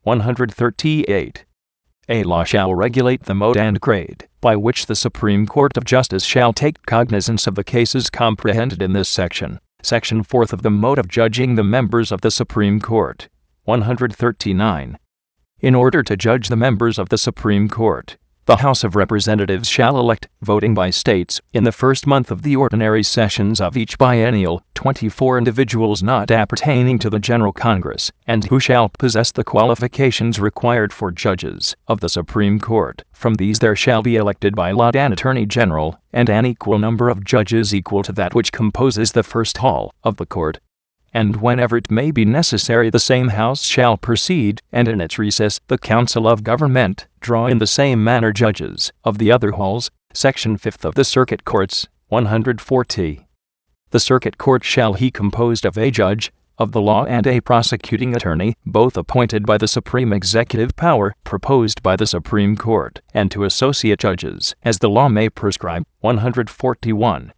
138. A law shall regulate the mode and grade by which the Supreme Court of Justice shall take cognizance of the cases comprehended in this section. Section 4th of the mode of judging the members of the Supreme Court. 139. In order to judge the members of the Supreme Court, the House of Representatives shall elect, voting by states, in the first month of the ordinary sessions of each biennial, 24 individuals not appertaining to the General Congress, and who shall possess the qualifications required for judges of the Supreme Court. From these there shall be elected by lot an Attorney General, and an equal number of judges equal to that which composes the first hall of the court. And whenever it may be necessary the same House shall proceed, and in its recess the Council of Government draw in the same manner judges of the other halls. Section 5th of the Circuit Courts. 140. The Circuit Court shall be composed of a judge of the law and a prosecuting attorney, both appointed by the supreme executive power, proposed by the Supreme Court, and two associate judges, as the law may prescribe. 141.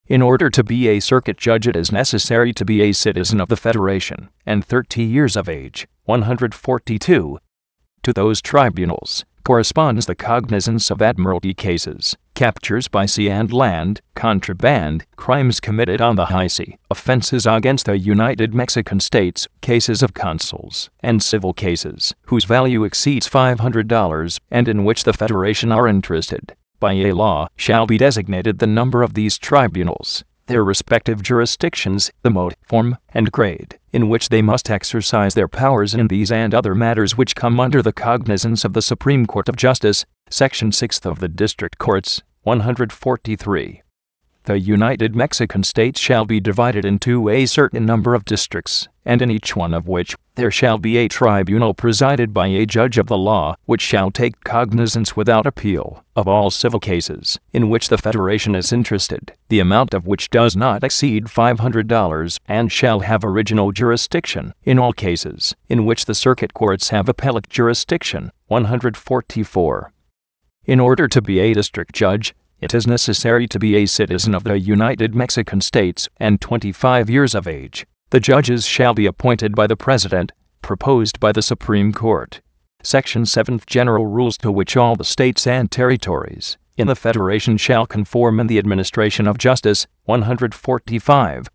In order to be a circuit judge it is necessary to be a citizen of the Federation, and 30 years of age. 142. To those tribunals corresponds the cognizance of admiralty cases, captures by sea and land, contraband, crimes committed on the high sea, offenses against the United Mexican States, cases of consuls, and civil cases, whose value exceeds $500, and in which the Federation are interested. By a law shall be designated the number of these tribunals, their respective jurisdictions, the mode, form, and grade, in which they must exercise their powers in these and other matters which come under the cognizance of the Supreme Court of Justice. Section 6th of the District Courts. 143. The United Mexican States shall be divided into a certain number of districts, and in each one of which there shall be a tribunal presided by a judge of the law, which shall take cognizance without appeal of all civil cases in which the Federation is interested, the amount of which does not exceed $500, and shall have original jurisdiction in all cases in which the circuit courts have appellate jurisdiction. 144. In order to be a district judge, it is necessary to be a citizen of the United Mexican States and 25 years of age. The judges shall be appointed by the President, proposed by the Supreme Court. Section 7th. General rules to which all the states and territories in the Federation shall conform in the administration of justice. 145.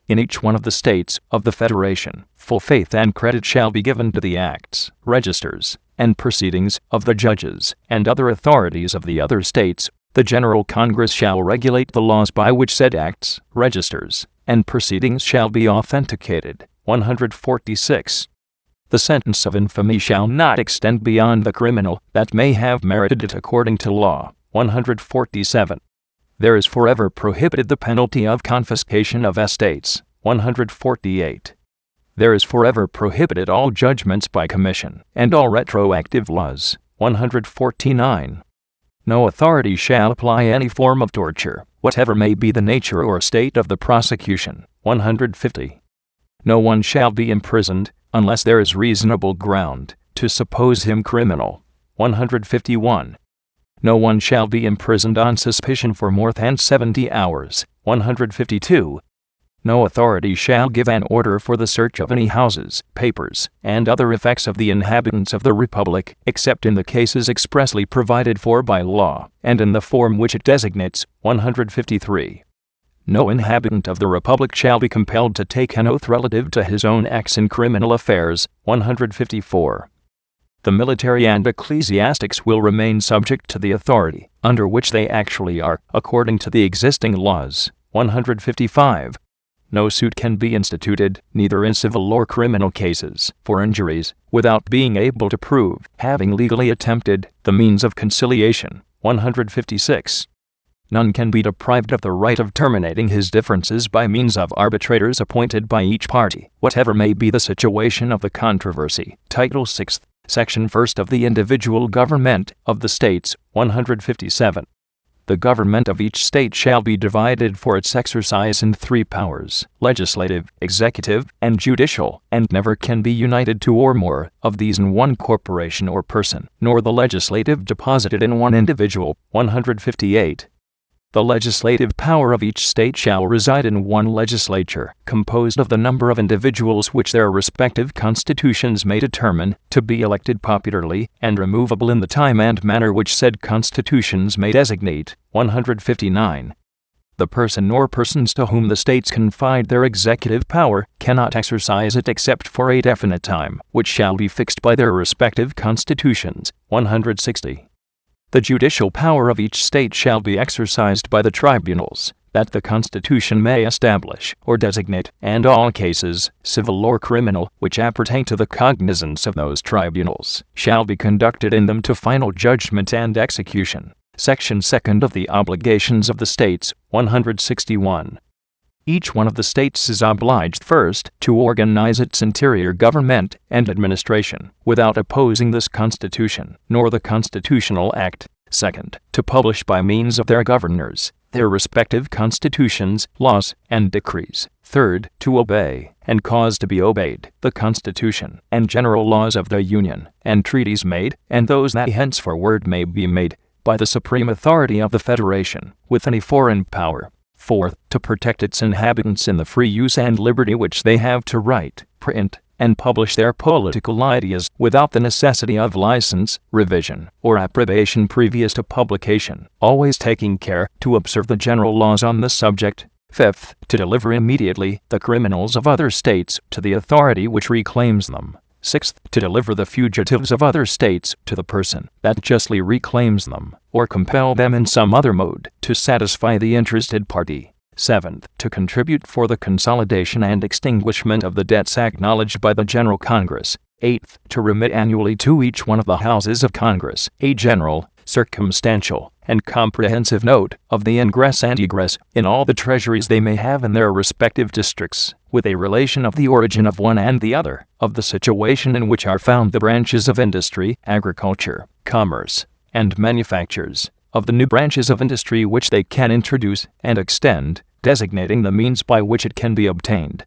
In each one of the states of the Federation, full faith and credit shall be given to the acts, registers, and proceedings of the judges and other authorities of the other states. The General Congress shall regulate the laws by which said acts, registers, and proceedings shall be authenticated. 146. The sentence of infamy shall not extend beyond the criminal that may have merited it according to law. 147. There is forever prohibited the penalty of confiscation of estates. 148. There is forever prohibited all judgments by commission and all retroactive laws. 149. No authority shall apply any form of torture, whatever may be the nature or state of the prosecution. 150. No one shall be imprisoned, unless there is reasonable ground to suppose him criminal. 151. No one shall be imprisoned on suspicion for more than 70 hours. 152. No authority shall give an order for the search of any houses, papers, and other effects of the inhabitants of the Republic, except in the cases expressly provided for by law, and in the form which it designates. 153. No inhabitant of the Republic shall be compelled to take an oath relative to his own acts in criminal affairs. 154. The military and ecclesiastics will remain subject to the authority under which they actually are, according to the existing laws. 155. No suit can be instituted, neither in civil or criminal cases, for injuries, without being able to prove having legally attempted the means of conciliation. 156. None can be deprived of the right of terminating his differences by means of arbitrators appointed by each party, whatever may be the situation of the controversy. Title 6, Section 1st of the Individual Government of the States. 157. The government of each state shall be divided for its exercise in 3 powers, legislative, executive, and judicial, and never can be united 2 or more of these in one corporation or person, nor the legislative deposited in one individual. 158. The legislative power of each state shall reside in one legislature, composed of the number of individuals which their respective constitutions may determine, to be elected popularly, and removable in the time and manner which said constitutions may designate. 159. The person or persons to whom the states confide their executive power cannot exercise it except for a definite time, which shall be fixed by their respective constitutions. 160. The judicial power of each state shall be exercised by the tribunals that the Constitution may establish or designate, and all cases, civil or criminal, which appertain to the cognizance of those tribunals, shall be conducted in them to final judgment and execution. Section 2 of the Obligations of the States, 161. Each one of the states is obliged first to organize its interior government and administration without opposing this Constitution, nor the Constitutional Act. Second, to publish by means of their governors their respective constitutions, laws, and decrees. Third, to obey, and cause to be obeyed, the Constitution and general laws of the Union, and treaties made, and those that henceforward may be made, by the supreme authority of the Federation, with any foreign power. Fourth, to protect its inhabitants in the free use and liberty which they have to write, print, and publish their political ideas without the necessity of license, revision, or approbation previous to publication, always taking care to observe the general laws on the subject. Fifth, to deliver immediately the criminals of other states to the authority which reclaims them. Sixth, to deliver the fugitives of other states to the person that justly reclaims them, or compel them in some other mode to satisfy the interested party. Seventh, to contribute for the consolidation and extinguishment of the debts acknowledged by the General Congress. Eighth, to remit annually to each one of the houses of Congress a general, circumstantial, and comprehensive note of the ingress and egress in all the treasuries they may have in their respective districts, with a relation of the origin of one and the other, of the situation in which are found the branches of industry, agriculture, commerce, and manufactures, of the new branches of industry which they can introduce and extend, designating the means by which it can be obtained,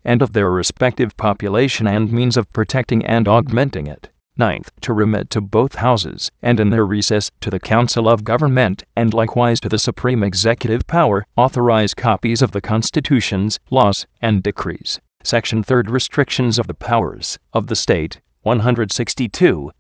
and of their respective population and means of protecting and augmenting it. Ninth, to remit to both houses, and in their recess, to the Council of Government, and likewise to the Supreme Executive Power, authorize copies of the constitutions, laws, and decrees. Section 3. Restrictions of the powers of the state. 162.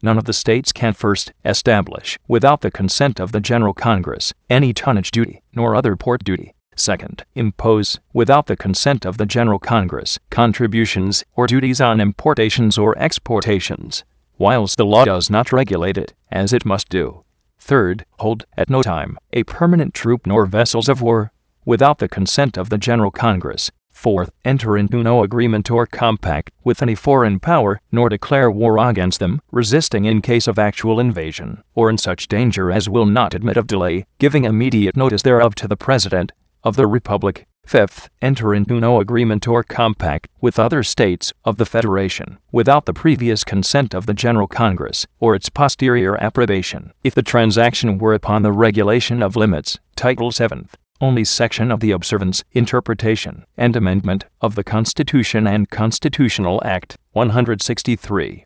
None of the states can first establish, without the consent of the General Congress, any tonnage duty, nor other port duty. Second, impose, without the consent of the General Congress, contributions or duties on importations or exportations, whilst the law does not regulate it, as it must do. Third, hold, at no time, a permanent troop nor vessels of war, without the consent of the General Congress. Fourth, enter into no agreement or compact with any foreign power, nor declare war against them, resisting in case of actual invasion, or in such danger as will not admit of delay, giving immediate notice thereof to the President of the Republic. Fifth, enter into no agreement or compact with other states of the Federation, without the previous consent of the General Congress, or its posterior approbation, if the transaction were upon the regulation of limits. Title 7th. Only section of the observance, interpretation, and amendment of the Constitution and Constitutional Act. 163.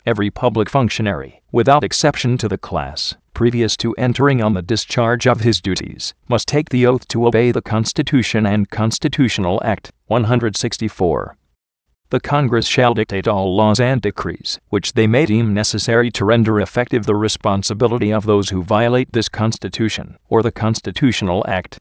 Every public functionary, without exception to the class, previous to entering on the discharge of his duties, must take the oath to obey the Constitution and Constitutional Act. 164. The Congress shall dictate all laws and decrees which they may deem necessary to render effective the responsibility of those who violate this Constitution or the Constitutional Act.